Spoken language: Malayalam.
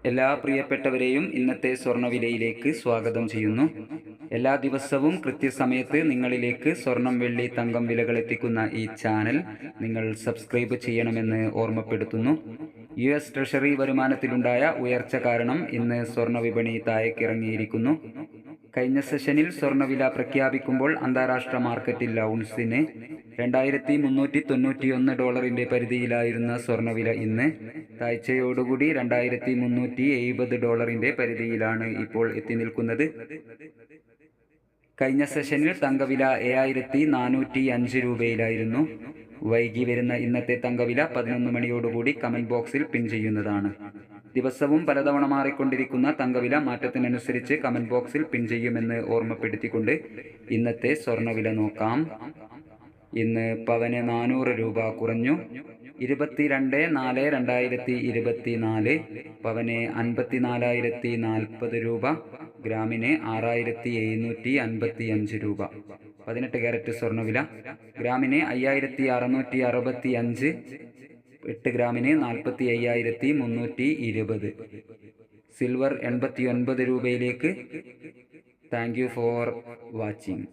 എല്ലാ പ്രിയപ്പെട്ടവരെയും ഇന്നത്തെ സ്വർണ്ണവിലയിലേക്ക് സ്വാഗതം ചെയ്യുന്നു. എല്ലാ ദിവസവും കൃത്യസമയത്ത് നിങ്ങളിലേക്ക് സ്വർണം, വെള്ളി, തങ്കം വിലകൾ എത്തിക്കുന്ന ഈ ചാനൽ നിങ്ങൾ സബ്സ്ക്രൈബ് ചെയ്യണമെന്ന് ഓർമ്മപ്പെടുത്തുന്നു. US ട്രഷറി വരുമാനത്തിലുണ്ടായ ഉയർച്ച കാരണം ഇന്ന് സ്വർണ്ണ വിപണി താഴേക്കിറങ്ങിയിരിക്കുന്നു. കഴിഞ്ഞ സെഷനിൽ സ്വർണ്ണവില പ്രഖ്യാപിക്കുമ്പോൾ അന്താരാഷ്ട്ര മാർക്കറ്റിൽ ഔൺസിന് $2391 പരിധിയിലായിരുന്ന സ്വർണ്ണവില ഇന്ന് താഴ്ചയോടുകൂടി $2370 പരിധിയിലാണ് ഇപ്പോൾ എത്തി നിൽക്കുന്നത്. കഴിഞ്ഞ സെഷനിൽ തങ്കവില 7405 രൂപയിലായിരുന്നു. വൈകി വരുന്ന ഇന്നത്തെ തങ്കവില 11 മണിയോടുകൂടി കമന്റ് ബോക്സിൽ പിൻ ചെയ്യുന്നതാണ്. ദിവസവും പലതവണ മാറിക്കൊണ്ടിരിക്കുന്ന തങ്കവില മാറ്റത്തിനനുസരിച്ച് കമന്റ് ബോക്സിൽ പിൻ ചെയ്യുമെന്ന് ഓർമ്മപ്പെടുത്തിക്കൊണ്ട് ഇന്നത്തെ സ്വർണ്ണവില നോക്കാം. ഇന്ന് പവന് 400 രൂപ കുറഞ്ഞു. 22/4/2024 പവന് 54,040 രൂപ, ഗ്രാമിന് 6,755 രൂപ. 18 ക്യാരറ്റ് സ്വർണ്ണവില ഗ്രാമിന് 5,665, 8 ഗ്രാമിന് 45,320. സിൽവർ 89 രൂപയിലേക്ക്. Thank you for watching.